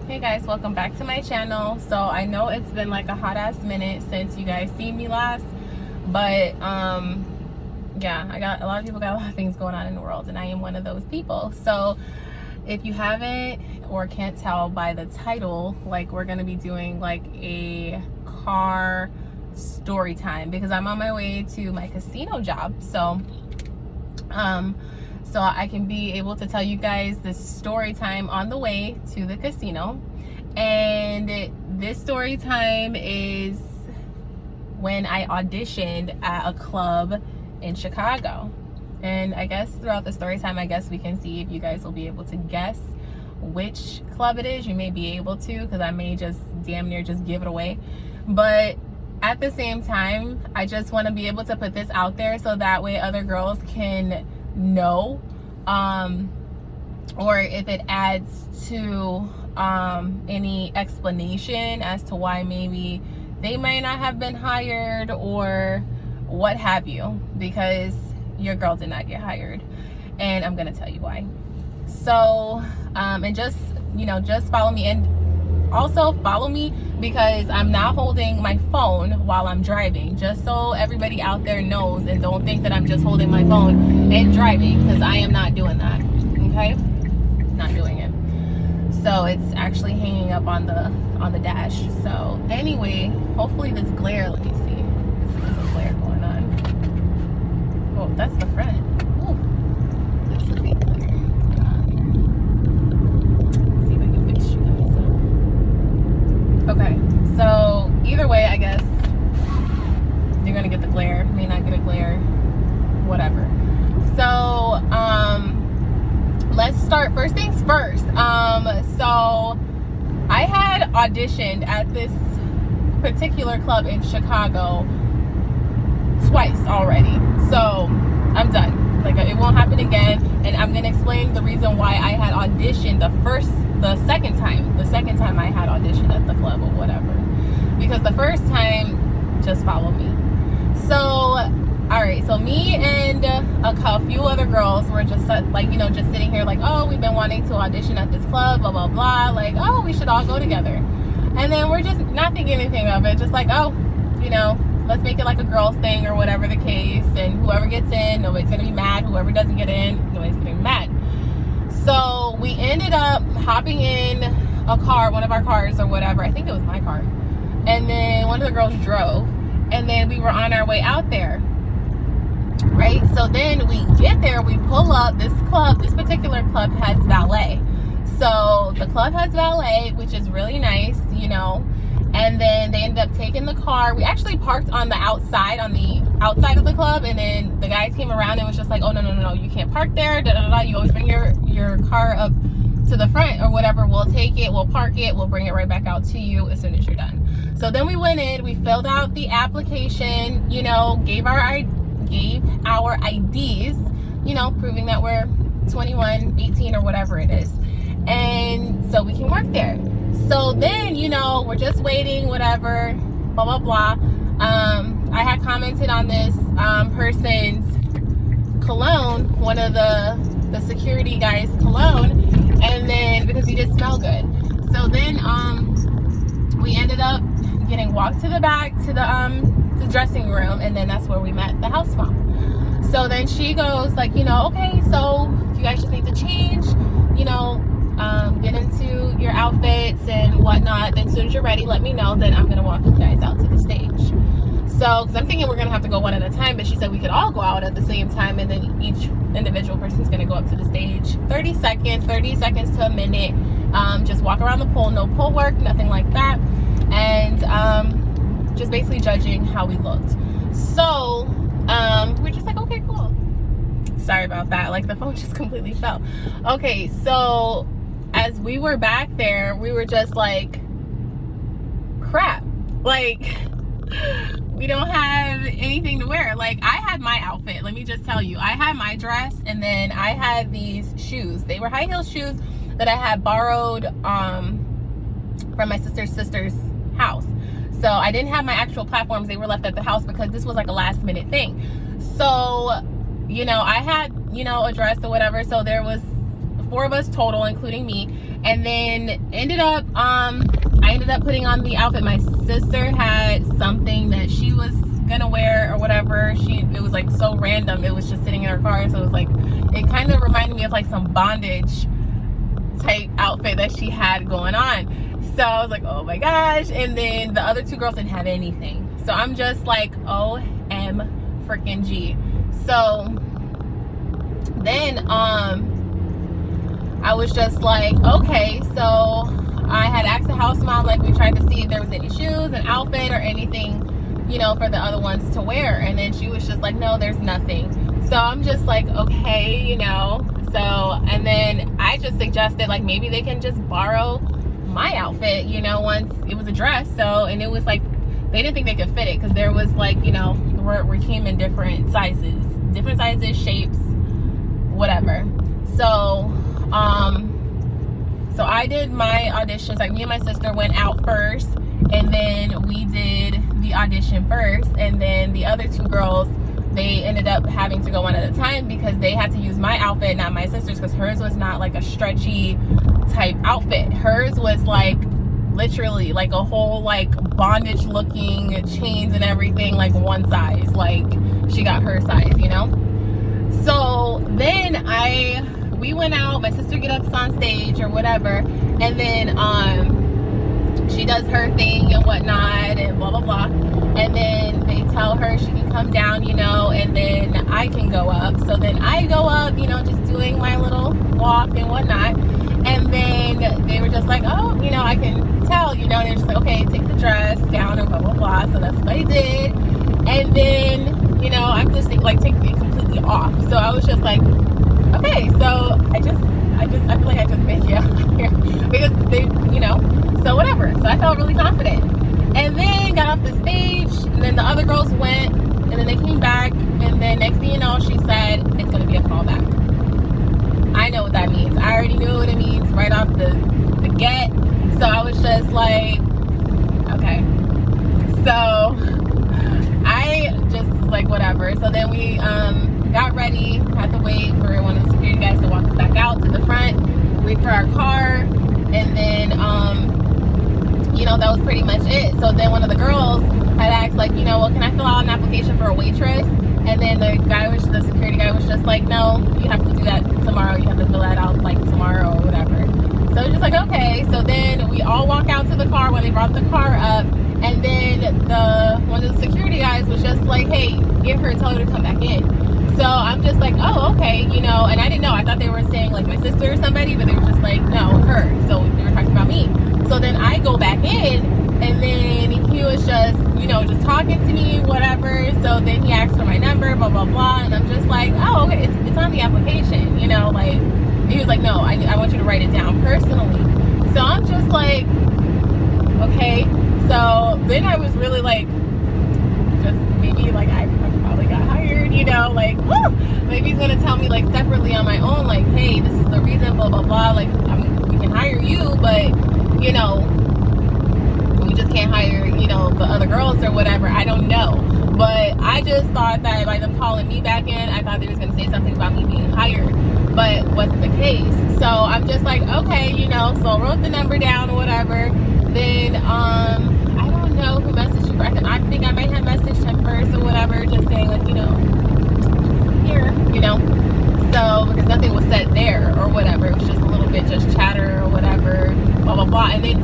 Hey guys, welcome back to my channel. So I know it's been like a hot ass minute since you guys seen me last, but yeah, a lot of people got a lot of things going on in the world, and I am one of those people. So if you haven't or can't tell by the title, like, we're gonna be doing like a car story time because I'm on my way to my casino job. So I can be able to tell you guys this story time on the way to the casino. And this story time is when I auditioned at a club in Chicago. And I guess throughout the story time, I guess we can see if you guys will be able to guess which club it is. You may be able to, because I may just damn near just give it away. But at the same time, I just want to be able to put this out there so that way other girls can know, or if it adds to any explanation as to why maybe they might not have been hired or what have you, because your girl did not get hired, and I'm gonna tell you why. So and just follow me, and also follow me because I'm not holding my phone while I'm driving, just so everybody out there knows and don't think that I'm just holding my phone and driving, because I am not doing that. Okay, not doing it. So it's actually hanging up on the dash. So anyway, hopefully this glare, let me see, there's a glare going on. Oh, that's the front. Ooh, that's a big glare going on here. Let's see if I can fix you guys up. Okay, so either way, I guess you're gonna get the glare, may not get a glare, whatever. So let's start first things first. So I had auditioned at this particular club in Chicago twice already, so I'm done. Like, it won't happen again, and I'm gonna explain the reason why I had auditioned the second time I had auditioned at the club or whatever. Because the first time, just follow me. So, all right, so me and a few other girls were just like, just sitting here like, oh, we've been wanting to audition at this club, blah, blah, blah. Like, oh, we should all go together. And then we're just not thinking anything of it. Just like, oh, let's make it like a girls thing or whatever the case. And whoever gets in, nobody's going to be mad. Whoever doesn't get in, nobody's getting mad. So we ended up hopping in a car, one of our cars or whatever. I think it was my car. And then one of the girls drove. And then we were on our way out there. Right? So then we get there, we pull up. This particular club has valet. So the club has valet, which is really nice, and then they ended up taking the car. We actually parked on the outside of the club, and then the guys came around and was just like, oh, no, you can't park there, you always bring your car up to the front or whatever. We'll take it, we'll park it, we'll bring it right back out to you as soon as you're done. So then we went in, we filled out the application, gave our IDs, proving that we're 21, 18 or whatever it is, and so we can work there. So then, we're just waiting, whatever, blah, blah, blah. I had commented on this person's cologne, one of the security guys' cologne, and then because he did smell good. So then we ended up getting walked to the back to the dressing room, and then that's where we met the house mom. So then she goes like, okay, so you guys just need to change, get into your outfits and whatnot. Then as soon as you're ready, let me know. Then I'm gonna walk you guys out to the stage. So, because I'm thinking we're gonna have to go one at a time, but she said we could all go out at the same time, and then each individual person's gonna go up to the stage. 30 seconds to a minute. Just walk around the pole, no pole work, nothing like that, and just basically judging how we looked. So we're just like, okay, cool. Sorry about that, like the phone just completely fell. Okay, so as we were back there, we were just like, crap, like we don't have anything to wear. Like, I had my outfit, let me just tell you, I had my dress, and then I had these shoes. They were high heel shoes that I had borrowed from my sister's house. So I didn't have my actual platforms, they were left at the house because this was like a last minute thing. So I had a dress or whatever, so there was 4 of us total, including me. And then I ended up putting on the outfit. My sister had something that she was gonna wear or whatever. It was like so random. It was just sitting in her car, so it was like, it kind of reminded me of like some bondage type outfit that she had going on. So I was like, oh my gosh. And then the other 2 girls didn't have anything. So I'm just like, OM freaking G. So then I was just like, okay. So I had asked the house mom, like, we tried to see if there was any shoes, an outfit, or anything, you know, for the other ones to wear. And then she was just like, no, there's nothing. So I'm just like, okay, you know. So, and then I just suggested, like, maybe they can just borrow my outfit, you know, once it was a dress. So, and it was like, they didn't think they could fit it because there was like, you know, we came in different sizes, shapes, whatever. So, so I did my auditions. Like, me and my sister went out first, and then we did the audition first, and then the other 2 girls, they ended up having to go one at a time because they had to use my outfit, not my sister's, because hers was not like a stretchy type outfit. Hers was like literally like a whole like bondage looking chains and everything, like one size. Like, she got her size, you know. So then we went out, my sister get up on stage or whatever, and then she does her thing and whatnot and blah blah blah, and then they tell her she can come down, you know, and then I can go up. So then I go up, you know, just doing my little walk and whatnot, and then they were just like, oh, you know, I can tell, you know, and they're just like, okay, take the dress down and blah blah blah. So that's what I did, and then, you know, I'm just like taking it completely off. So I was just like, okay, so I feel like I just made it out here because they, you know, so whatever. So I felt really confident, and then got off the stage, and then the other girls went, and then they came back, and then next thing you know, she said it's gonna be a callback. I know what that means. I already knew what it means right off the get. So I was just like, okay. So I just like, whatever. So then we got ready, had to wait for one of the security guys to walk us back out to the front, wait for our car, and then you know, that was pretty much it. So then one of the girls had asked, like, you know, well, can I fill out an application for a waitress? And then the security guy was just like, no, you have to do that tomorrow. You have to fill that out like tomorrow or whatever. So it's just like, okay. So then we all walk out to the car when they brought the car up, and then one of the security guys was just like, hey, get her, tell her to come back in. So I'm just like, oh, okay, you know, and I didn't know. I thought they were saying like my sister or somebody, but they were just like, no, her. So they were talking about me. So then I go back in, and then he was just, you know, just talking to me, whatever. So then he asked for my number, blah, blah, blah. And I'm just like, oh, okay, it's on the application, you know, like, he was like, no, I want you to write it down personally. So I'm just like, okay. So then I was really like, just maybe like I probably got hired, you know, like, woo, maybe he's gonna tell me like separately on my own, like, hey, this is the reason, blah blah blah, like, I mean, we can hire you, but you know, we just can't hire, you know, the other girls or whatever. I don't know, but I just thought that by them calling me back in, I thought they was gonna say something about me being hired, but wasn't the case. So I'm just like, okay, you know, so I wrote the number down or whatever. Then I don't know who messaged you. I think I might have messaged him first or whatever, just saying like, you know, here, you know. So because nothing was said there or whatever, it was just a little bit just chatter or whatever, blah blah blah. And then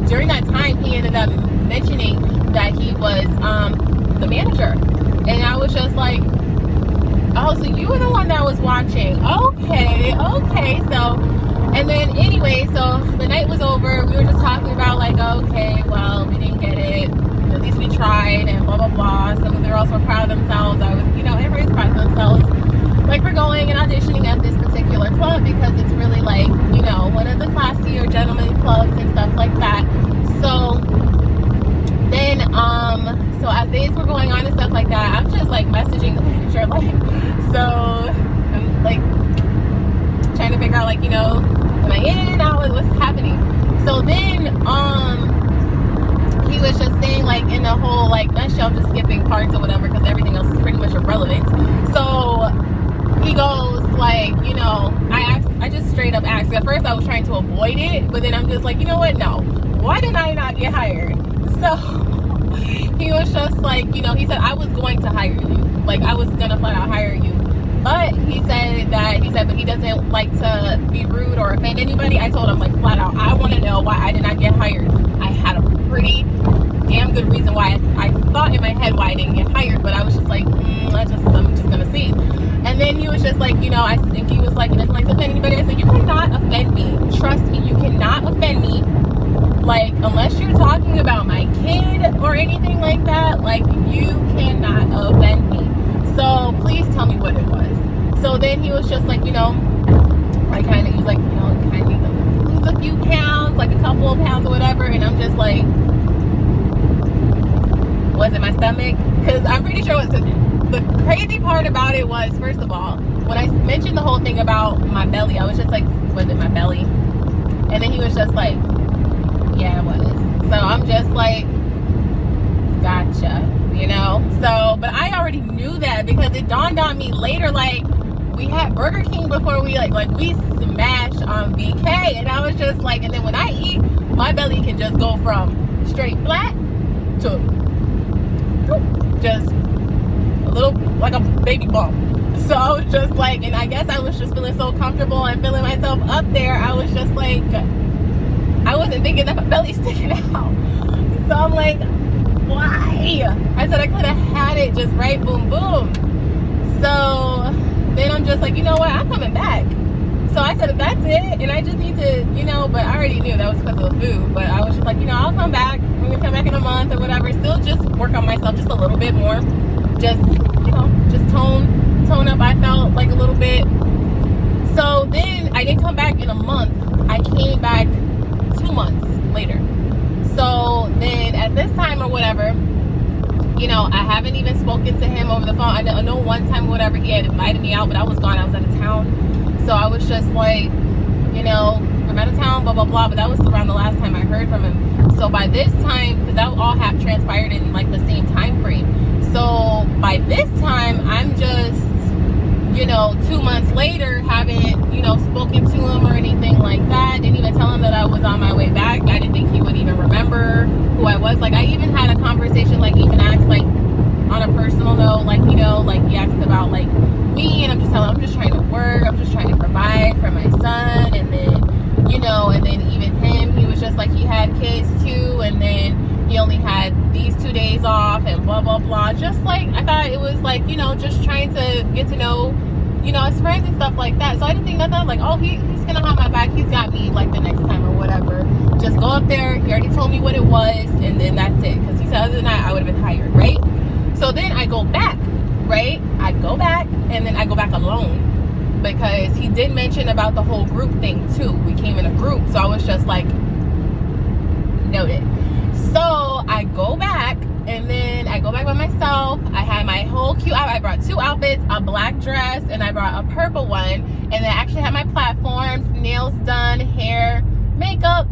during that time, he ended up mentioning that he was the manager, and I was just like, oh, so you were the one that was watching? Okay. So, and then anyway, so the night was over. We were just talking about like, okay, well, we didn't get it. At least we tried, and blah blah blah. Some of the girls were proud of themselves. I was, you know, everybody's proud of themselves. Like, for going and auditioning at this particular club because it's really like, you know, one of the classier gentleman clubs and stuff like that. So then, so as days were going on and stuff like that, I'm just like messaging the manager, like, so I'm like trying to figure out, like, you know, am I in, out, what's happening? So then, he was just saying, like, in the whole, like, nutshell, I'm just skipping parts or whatever because everything else is pretty much irrelevant. So he goes like, you know, I just straight up asked. At first I was trying to avoid it, but then I'm just like, you know what, no, why did I not get hired? So he was just like, you know, he said I was going to hire you, like I was gonna flat out hire you, but he said but he doesn't like to be rude or offend anybody. I told him like flat out, I want to know why I did not get hired. I had a pretty damn good reason why I thought in my head why I didn't get hired, but I was just like, I'm just gonna see. And then he was just like, you know, I think he was like, he doesn't like to offend anybody. I said, you cannot offend me. Trust me, you cannot offend me. Like, unless you're talking about my kid or anything like that, like, you cannot offend me. So please tell me what it was. So then he was just like, you know, he was like, you know, kind of need to lose a few pounds, like a couple of pounds or whatever. And I'm just like, was it my stomach? Because I'm pretty sure the crazy part about it was, first of all, when I mentioned the whole thing about my belly, I was just like, was it my belly? And then he was just like, yeah, it was. So I'm just like, gotcha, you know? So, but I already knew that because it dawned on me later, like, we had Burger King before we we smashed on BK, and I was just like, and then when I eat, my belly can just go from straight flat to just a little, like a baby bump. So I was just like, and I guess I was just feeling so comfortable and feeling myself up there, I was just like, I wasn't thinking that my belly's sticking out. So I'm like, why? I said I could have had it just right, boom, boom. So then I'm just like, you know what, I'm coming back. So I said, if that's it, and I just need to, you know, but I already knew that was because of the food. But I was just like, you know, I'll come back. I'm going to come back in a month or whatever. Still just work on myself just a little bit more. Just, you know, just tone up, I felt like a little bit. So then I didn't come back in a month. I came back 2 months later. So then at this time or whatever, you know, I haven't even spoken to him over the phone. I know one time or whatever he had invited me out, but I was gone. I was out of town. So I was just like, you know, I'm out of town, blah, blah, blah. But that was around the last time I heard from him. So by this time, because that all have transpired in like the same time frame. So by this time, I'm just, you know, 2 months later, haven't, you know, spoken to him or anything like that. Didn't even tell him that I was on my way back. I didn't think he would even remember who I was. Like, I even had a conversation, like, even asked, like, on a personal note, like, you know, like, he asked about, like, me, and I'm just telling him, I'm just trying to work, I'm just trying to provide for my son, and then, you know, and then even him, he was just like, he had kids too, and then he only had these 2 days off, and blah, blah, blah. Just, like, I thought it was, like, you know, just trying to get to know, you know, his friends and stuff like that. So I didn't think nothing, like, oh, he's gonna have my back, he's got me, like, the next time or whatever. Just go up there, he already told me what it was, and then that's it. Because he said other than that, I would have been hired, right? So then I go back, right? I go back, and then I go back alone. Because he did mention about the whole group thing, too. We came in a group, so I was just like, noted. So I go back, and then I go back by myself. I had my whole cute outfit. I brought 2 outfits, a black dress, and I brought a purple one. And then I actually had my platforms, nails done, hair, makeup,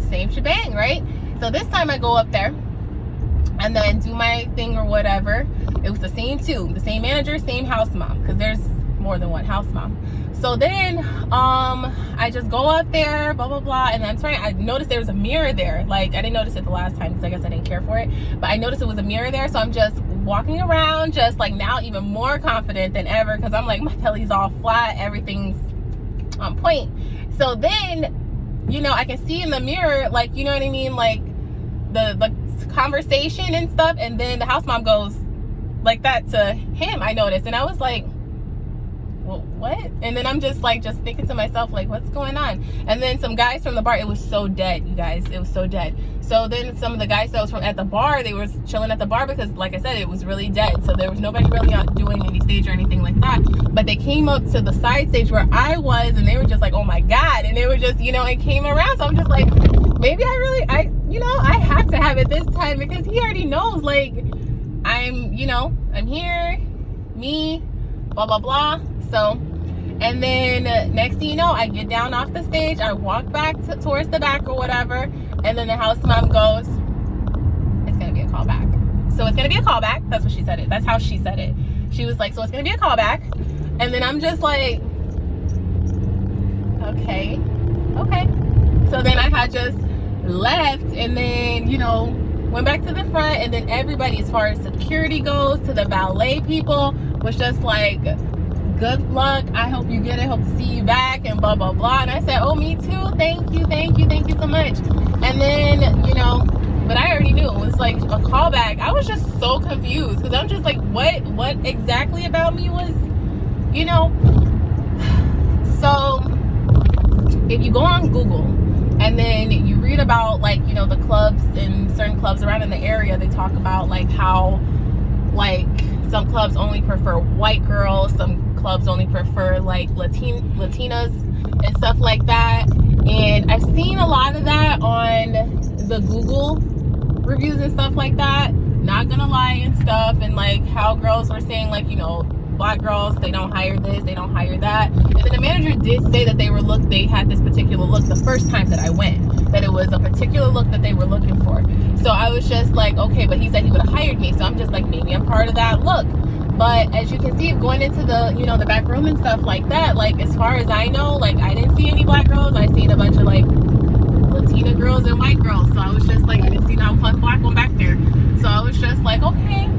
same shebang, right? So this time I go up there and then do my thing or whatever. It was the same 2, the same manager, same house mom, because there's more than one house mom. So then I just go up there, blah, blah, blah, and I noticed there was a mirror there. Like, I didn't notice it the last time because I guess I didn't care for it, but I noticed it was a mirror there. So I'm just walking around, just like now even more confident than ever, because I'm like, my belly's all flat, everything's on point. So then, you know, I can see in the mirror, like, you know what I mean, like the conversation and stuff, and then the house mom goes like that to him, I noticed, and I was like, well, what? And then I'm just like, just thinking to myself, like, what's going on? And then some guys from the bar, it was so dead, you guys, it was so dead. So then some of the guys that was from at the bar, they were chilling at the bar because, like I said, it was really dead. So there was nobody really out doing any stage or anything like that. But they came up to the side stage where I was, and they were just like, oh my God. And they were just, you know, it came around. So I'm just like, maybe I have to have it this time, because he already knows, like, I'm here, me, blah, blah, blah. So, and then next thing you know, I get down off the stage, I walk back towards the back or whatever, and then the house mom goes, it's gonna be a callback. So it's gonna be a callback. That's what she said it. That's how she said it. She was like, so it's gonna be a callback. And then I'm just like, okay. So then I had just left, and then, you know, went back to the front, and then everybody, as far as security goes, to the valet people, was just like, good luck, I hope you get it, hope to see you back, and blah blah blah. And I said, oh, me too, thank you so much. And then, you know, but I already knew it was like a callback. I was just so confused, because I'm just like, what exactly about me was, you know. So if you go on Google and then you read about, like, you know, the clubs and certain clubs around in the area, they talk about like how, like, some clubs only prefer white girls, some clubs only prefer like Latinas and stuff like that. And I've seen a lot of that on the Google reviews and stuff like that, not gonna lie, and stuff. And like how girls were saying, like, you know, black girls, they don't hire this, they don't hire that. And then the manager did say that they had this particular look the first time that I went, that it was a particular look that they were looking for. So I was just like, okay, but he said he would have hired me, so I'm just like, maybe I'm part of that look. But as you can see, going into the, you know, the back room and stuff like that, like, as far as I know, like, I didn't see any black girls. I seen a bunch of like Latina girls and white girls. So I was just like, I didn't see not one black one back there. So I was just like, okay,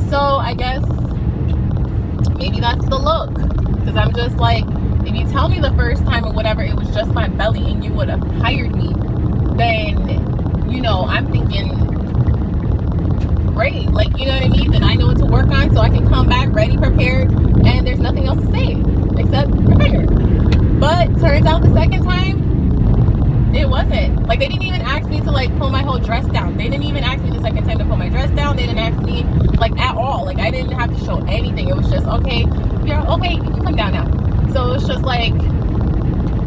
so I guess maybe that's the look. Because I'm just like, if you tell me the first time or whatever it was just my belly and you would have hired me, then, you know, I'm thinking, great, like, you know what I mean? Then I know what to work on, so I can come back ready, prepared, and there's nothing else to say except prepared. But turns out the second time, it wasn't. Like, they didn't even ask me to like pull my whole dress down. They didn't even ask me the second time to pull my dress down. They didn't ask me like at all. Like, I didn't have to show anything. It was just, okay, you're okay, you can come down now. So it was just like,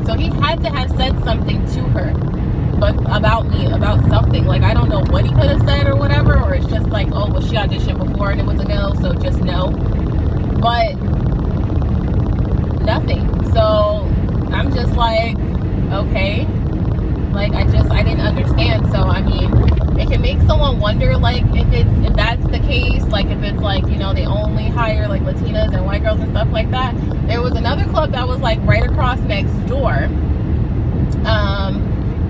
so he had to have said something to her, but about me, about something. Like, I don't know what he could have said or whatever, or it's just like, oh, well, she auditioned before and it was a no, so just no. But nothing. So I'm just like, okay, like, I didn't understand. So I mean, it can make someone wonder, like, if that's the case, like, if it's like, you know, they only hire like Latinas and white girls and stuff like that. There was another club that was like right across next door,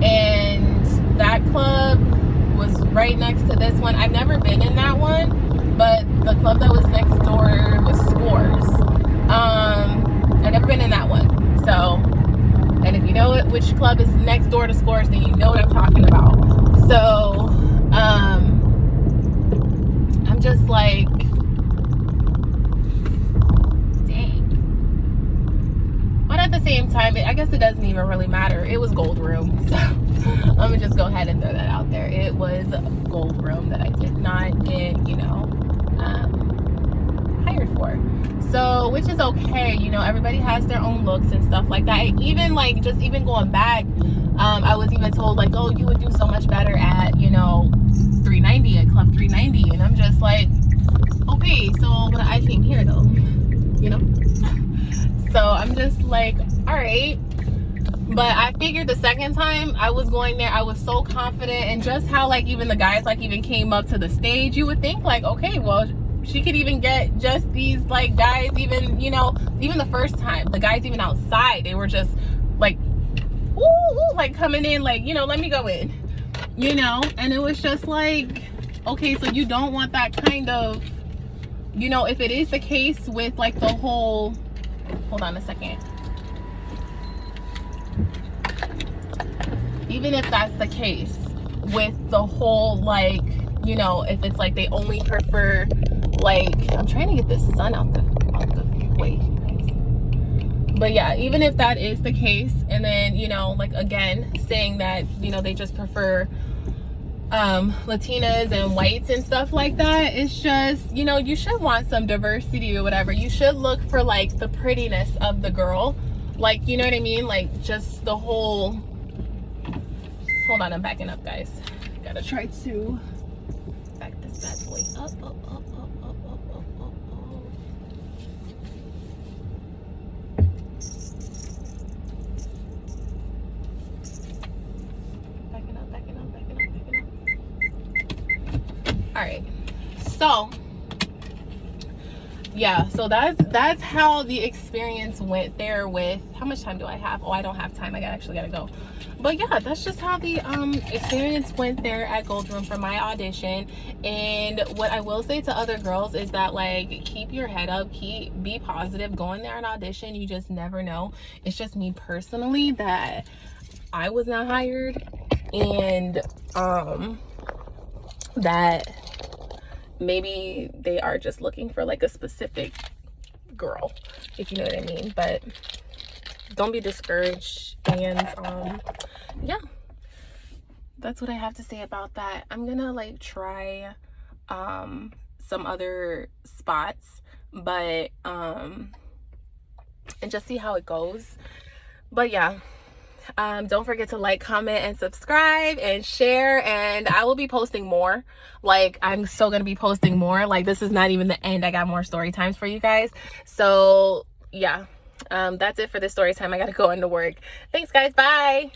and that club was right next to this one. I've never been in that one, but the club that was next door was Scores. I've never been in that one. So, and if you know which club is next door to Scores, then you know what I'm talking about. So, I'm just like, dang. But at the same time, I guess it doesn't even really matter. It was Gold Room, so let me just go ahead and throw that out there. It was Gold Room that I did not get, you know, hired for. So, which is okay, you know, everybody has their own looks and stuff like that. Even like, just even going back, I was even told like, oh, you would do so much better at, you know, 390, at Club 390. And I'm just like, okay, so but I came here though, you know. So I'm just like, all right. But I figured the second time I was going there, I was so confident, and just how like even the guys like even came up to the stage, you would think like, okay, well, she could even get just these like guys, even, you know, even the first time, the guys even outside, they were just like, ooh, like coming in like, you know, let me go in, you know. And it was just like, okay, so you don't want that kind of, you know, if it is the case with like the whole, hold on a second, even if that's the case with the whole, like, you know, if it's like they only prefer, like, I'm trying to get this sun out the way, guys. But yeah, even if that is the case, and then, you know, like, again, saying that, you know, they just prefer Latinas and whites and stuff like that, it's just, you know, you should want some diversity or whatever. You should look for like the prettiness of the girl, like, you know what I mean, like just the whole, hold on, I'm backing up, guys. Gotta try to back this bad boy up. Backing up. All right, so yeah, so that's how the experience went there. With how much time do I have? Oh, I don't have time. I actually gotta go. But yeah, that's just how the experience went there at Gold Room for my audition. And what I will say to other girls is that, like, keep your head up, be positive, go in there and audition. You just never know. It's just me personally that I was not hired, and that maybe they are just looking for like a specific girl, if you know what I mean. But don't be discouraged. And yeah, that's what I have to say about that. I'm gonna like try some other spots, but and just see how it goes. But yeah, don't forget to like, comment, and subscribe and share, and I will be posting more. Like, I'm still gonna be posting more. Like, this is not even the end. I got more story times for you guys. So yeah, that's it for this story time. I gotta go into work. Thanks guys, bye.